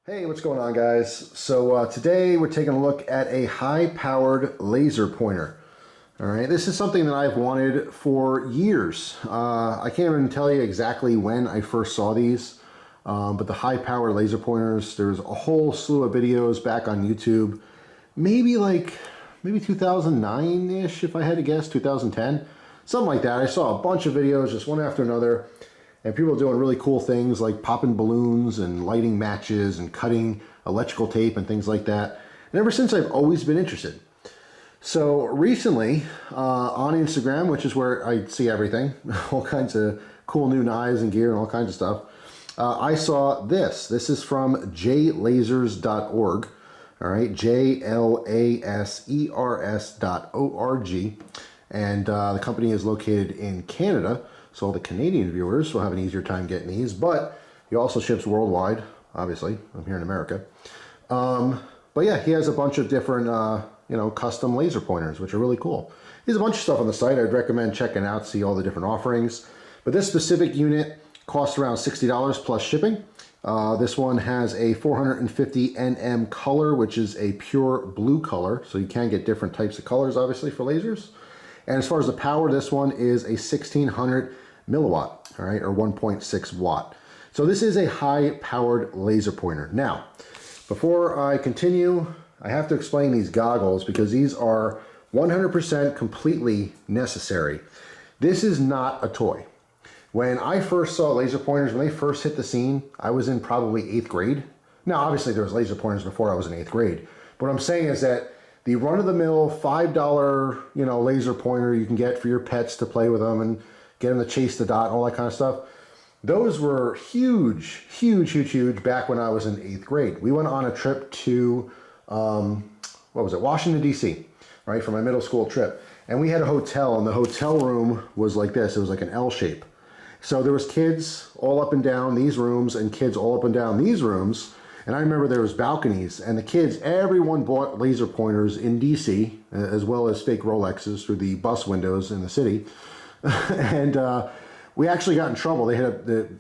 Hey, what's going on, guys? So today we're taking a look at a high-powered laser pointer. All right, this is something that I've wanted for years. I can't even tell you exactly when I first saw these, but the high-powered laser pointers, there's a whole slew of videos back on YouTube, maybe 2009-ish, if I had to guess, 2010, something like that. I saw a bunch of videos, just one after another. And people doing really cool things like popping balloons and lighting matches and cutting electrical tape and things like that. And ever since, I've always been interested. So recently on Instagram, which is where I see everything, all kinds of cool new knives and gear and all kinds of stuff, I saw this. This is from jlasers.org. All right, JLASERS.org. And the company is located in Canada. So all the Canadian viewers will have an easier time getting these, but he also ships worldwide, obviously. I'm here in America. But yeah, he has a bunch of different, custom laser pointers, which are really cool. He has a bunch of stuff on the site. I'd recommend checking out, see all the different offerings. But this specific unit costs around $60 plus shipping. This one has a 450 NM color, which is a pure blue color. So you can get different types of colors, obviously, for lasers. And as far as the power, this one is a 1600 milliwatt, all right, or 1.6 watt. So this is a high-powered laser pointer. Now, before I continue, I have to explain these goggles because these are 100% completely necessary. This is not a toy. When I first saw laser pointers, when they first hit the scene, I was in probably 8th grade. Now, obviously, there was laser pointers before I was in 8th grade. What I'm saying is that the run-of-the-mill $5, laser pointer you can get for your pets to play with them and get them to chase the dot and all that kind of stuff, those were huge, huge, huge, huge back when I was in 8th grade. We went on a trip to, Washington, D.C., right, for my middle school trip. And we had a hotel, and the hotel room was like this. It was like an L shape. So there was kids all up and down these rooms and kids all up and down these rooms. And I remember there was balconies, and the kids, everyone bought laser pointers in DC, as well as fake Rolexes through the bus windows in the city. And we actually got in trouble.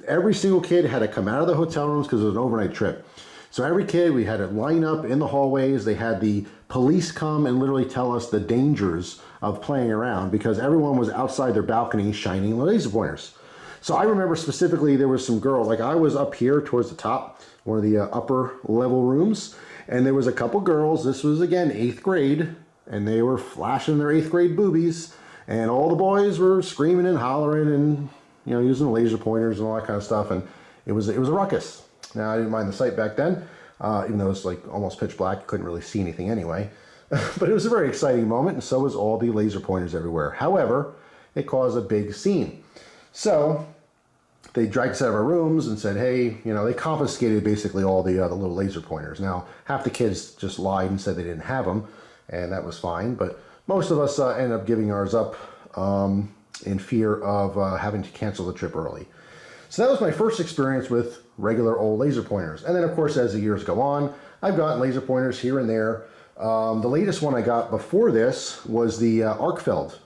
Every single kid had to come out of the hotel rooms because it was an overnight trip. So every kid, we had to line up in the hallways. They had the police come and literally tell us the dangers of playing around because everyone was outside their balcony shining laser pointers. So I remember specifically there was some girl, like I was up here towards the top, one of the upper level rooms, and there was a couple girls. This was, again, 8th grade, and they were flashing their 8th grade boobies, and all the boys were screaming and hollering and, using laser pointers and all that kind of stuff, and it was a ruckus. Now, I didn't mind the sight back then, even though it was like almost pitch black. You couldn't really see anything anyway, but it was a very exciting moment, and so was all the laser pointers everywhere. However, it caused a big scene. So they dragged us out of our rooms and said, hey, they confiscated basically all the little laser pointers. Now, half the kids just lied and said they didn't have them, and that was fine. But most of us ended up giving ours up in fear of having to cancel the trip early. So that was my first experience with regular old laser pointers. And then, of course, as the years go on, I've gotten laser pointers here and there. The latest one I got before this was the Arkfeld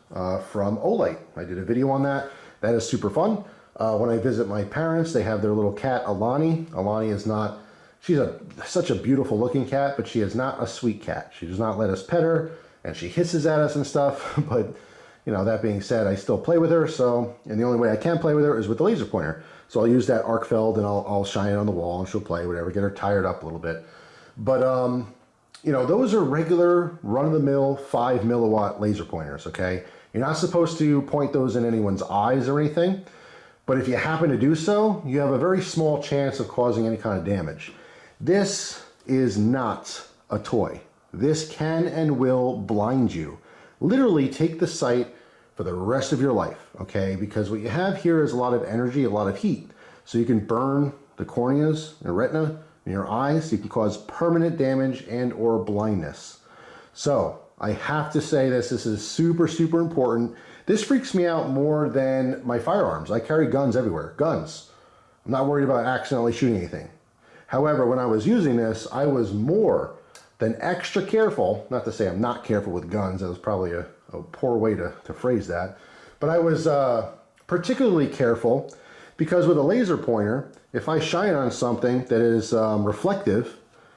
from Olight. I did a video on that. That is super fun. When I visit my parents, they have their little cat, Alani. Alani is not, she's such a beautiful looking cat, but she is not a sweet cat. She does not let us pet her, and she hisses at us and stuff. But, that being said, I still play with her. And the only way I can play with her is with the laser pointer. So I'll use that Arkfeld, and I'll shine it on the wall, and she'll play, whatever, get her tired up a little bit. But, those are regular run-of-the-mill 5 milliwatt laser pointers, okay? You're not supposed to point those in anyone's eyes or anything. But if you happen to do so, you have a very small chance of causing any kind of damage. This is not a toy. This can and will blind you. Literally take the sight for the rest of your life, okay? Because what you have here is a lot of energy, a lot of heat. So you can burn the corneas, your retina, and your eyes. You can cause permanent damage and or blindness. So I have to say this is super, super important. This freaks me out more than my firearms. I carry guns everywhere. Guns. I'm not worried about accidentally shooting anything. However, when I was using this, I was more than extra careful. Not to say I'm not careful with guns. That was probably a poor way to phrase that. But I was particularly careful because with a laser pointer, if I shine on something that is reflective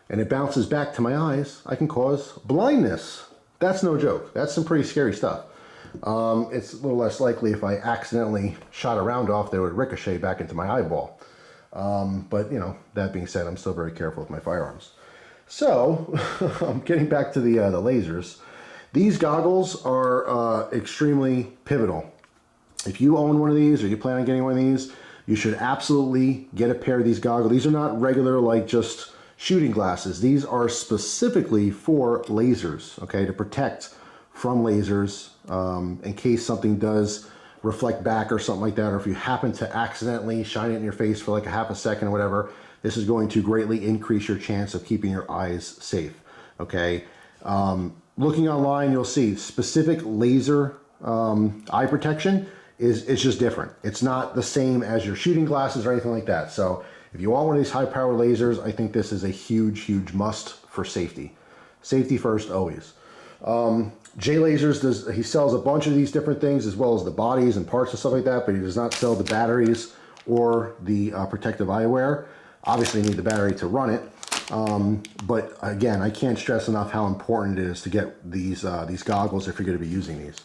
and it bounces back to my eyes, I can cause blindness. That's no joke. That's some pretty scary stuff. It's a little less likely if I accidentally shot a round off that it would ricochet back into my eyeball. But, you know, that being said, I'm still very careful with my firearms. So, getting back to the lasers, these goggles are extremely pivotal. If you own one of these or you plan on getting one of these, you should absolutely get a pair of these goggles. These are not regular, like just shooting glasses. These are specifically for lasers, okay, to protect from lasers in case something does reflect back or something like that, or if you happen to accidentally shine it in your face for like a half a second or whatever, this is going to greatly increase your chance of keeping your eyes safe, okay? Looking online, you'll see specific laser eye protection is just different. It's not the same as your shooting glasses or anything like that. So if you want one of these high power lasers, I think this is a huge must for safety. Safety first, always. Jlasers, he sells a bunch of these different things as well as the bodies and parts and stuff like that, but he does not sell the batteries or the protective eyewear. Obviously you need the battery to run it. But again, I can't stress enough how important it is to get these goggles if you're going to be using these.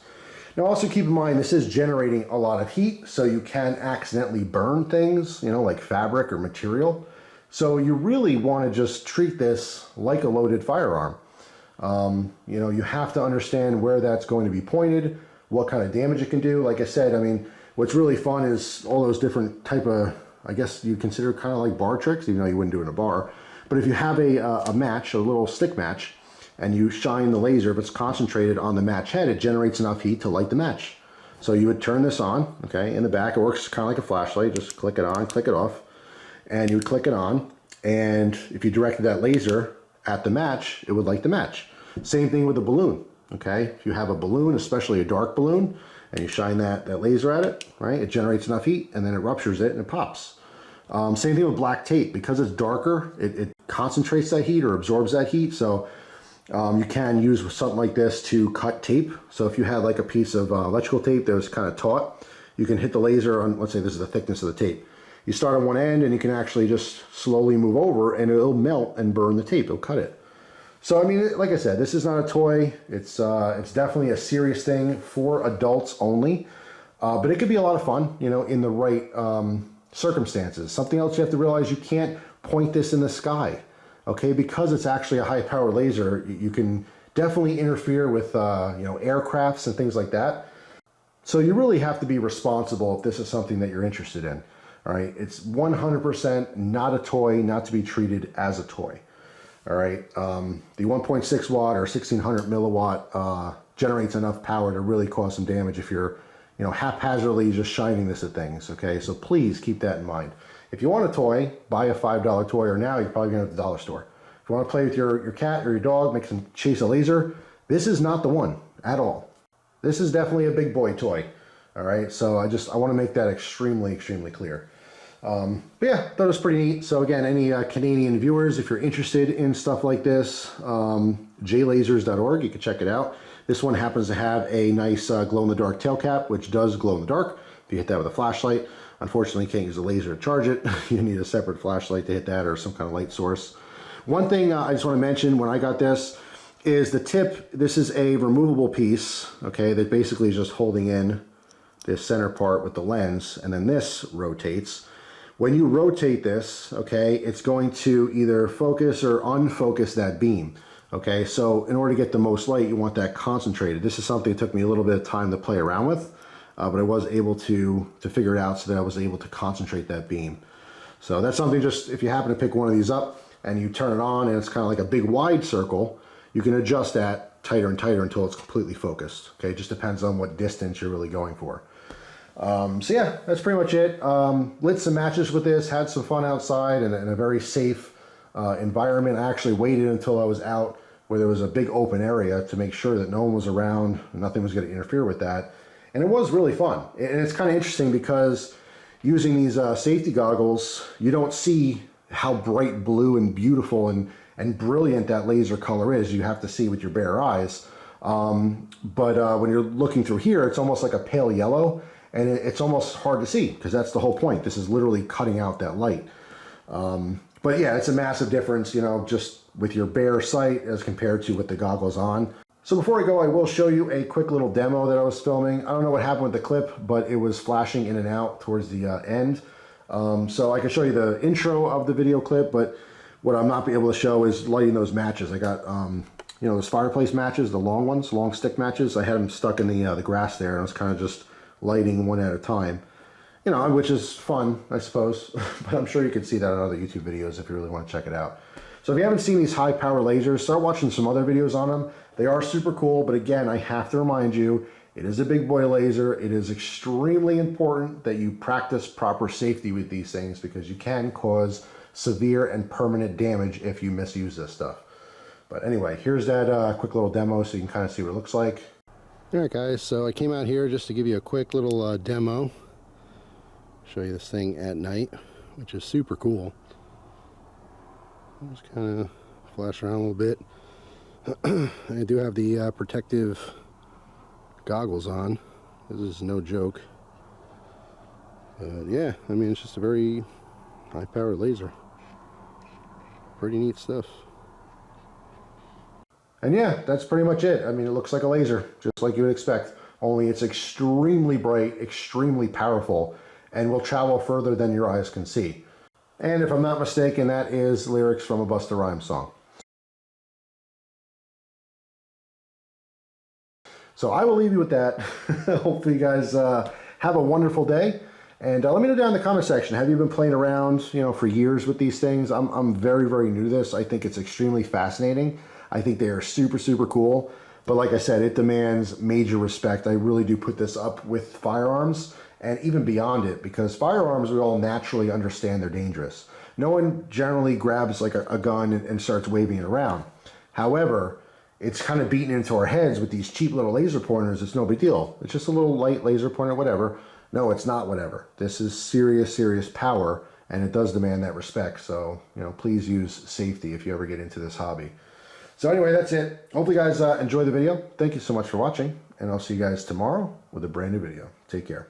Now also keep in mind, this is generating a lot of heat, so you can accidentally burn things, you know, like fabric or material. So you really want to just treat this like a loaded firearm. You know, you have to understand where that's going to be pointed, what kind of damage it can do. Like I said, I mean, what's really fun is all those different type of, I guess you consider kind of like bar tricks, even though you wouldn't do it in a bar. But if you have a match, a little stick match, and you shine the laser, if it's concentrated on the match head, it generates enough heat to light the match. So you would turn this on, okay, in the back. It works kind of like a flashlight. Just click it on, click it off, and you would click it on. And if you directed that laser at the match, it would light the match. Same thing with a balloon, okay? If you have a balloon, especially a dark balloon, and you shine that laser at it, right, it generates enough heat, and then it ruptures it and it pops. Same thing with black tape. Because it's darker, it concentrates that heat or absorbs that heat. So you can use something like this to cut tape. So if you had like a piece of electrical tape that was kind of taut, you can hit the laser on, let's say this is the thickness of the tape. You start on one end and you can actually just slowly move over and it'll melt and burn the tape. It'll cut it. So, I mean, like I said, this is not a toy. It's definitely a serious thing for adults only. But it could be a lot of fun, you know, in the right circumstances. Something else you have to realize, you can't point this in the sky, okay? Because it's actually a high power laser, you can definitely interfere with, you know, aircrafts and things like that. So you really have to be responsible if this is something that you're interested in, all right? It's 100% not a toy, not to be treated as a toy. All right, the 1.6 watt or 1600 milliwatt generates enough power to really cause some damage if you're, you know, haphazardly just shining this at things, okay? So please keep that in mind. If you want a toy, buy a $5 toy, or now you're probably gonna go to the dollar store. If you wanna play with your cat or your dog, make them chase a laser, this is not the one at all. This is definitely a big boy toy, all right? So I wanna make that extremely clear. But yeah, that was pretty neat. So again, any Canadian viewers, if you're interested in stuff like this, jlasers.org, you can check it out. This one happens to have a nice glow-in-the-dark tail cap, which does glow in the dark. If you hit that with a flashlight, unfortunately you can't use a laser to charge it. You need a separate flashlight to hit that or some kind of light source. One thing I just want to mention when I got this is the tip. This is a removable piece, okay, that basically is just holding in this center part with the lens, and then this rotates. When you rotate this, okay, it's going to either focus or unfocus that beam, okay? So in order to get the most light, you want that concentrated. This is something that took me a little bit of time to play around with, but I was able to figure it out so that I was able to concentrate that beam. So that's something, just if you happen to pick one of these up and you turn it on and it's kind of like a big wide circle, you can adjust that tighter and tighter until it's completely focused, okay? It just depends on what distance you're really going for. So yeah, that's pretty much it. Lit some matches with this, had some fun outside in a very safe environment. I actually waited until I was out where there was a big open area to make sure that no one was around, nothing was going to interfere with that. And it was really fun. And it's kind of interesting because using these safety goggles, you don't see how bright blue and beautiful and brilliant that laser color is. You have to see with your bare eyes. But when you're looking through here, it's almost like a pale yellow. And it's almost hard to see because that's the whole point. This is literally cutting out that light. But yeah, it's a massive difference, you know, just with your bare sight as compared to with the goggles on. So before I go, I will show you a quick little demo that I was filming. I don't know what happened with the clip, but it was flashing in and out towards the end. So I can show you the intro of the video clip, but what I'm not able to show is lighting those matches. I got, you know, those fireplace matches, the long ones, long stick matches. I had them stuck in the grass there, and I was kind of just lighting one at a time. You know, which is fun, I suppose, but I'm sure you can see that in other YouTube videos if you really want to check it out. So if you haven't seen these high power lasers, start watching some other videos on them. They are super cool, but again, I have to remind you, it is a big boy laser. It is extremely important that you practice proper safety with these things because you can cause severe and permanent damage if you misuse this stuff. But anyway, here's that quick little demo so you can kind of see what it looks like. All right, guys, so I came out here just to give you a quick little demo. Show you this thing at night, which is super cool. Just kind of flash around a little bit. I do have the protective goggles on. This is no joke. But yeah, I mean, it's just a very high power laser. Pretty neat stuff. And yeah, that's pretty much it. I mean, it looks like a laser, just like you would expect, only it's extremely bright, extremely powerful, and will travel further than your eyes can see. And if I'm not mistaken, that is lyrics from a Busta Rhymes song. So I will leave you with that. Hopefully you guys have a wonderful day. And let me know down in the comment section, have you been playing around, you know, for years with these things? I'm very, very new to this. I think it's extremely fascinating. I think they are super, super cool. But like I said, it demands major respect. I really do put this up with firearms and even beyond it, because firearms, we all naturally understand they're dangerous. No one generally grabs like a gun and starts waving it around. However, it's kind of beaten into our heads with these cheap little laser pointers. It's no big deal. It's just a little light laser pointer, whatever. No, it's not whatever. This is serious, serious power, and it does demand that respect. So, you know, please use safety if you ever get into this hobby. So anyway, that's it. Hopefully you guys enjoy the video. Thank you so much for watching, and I'll see you guys tomorrow with a brand new video. Take care.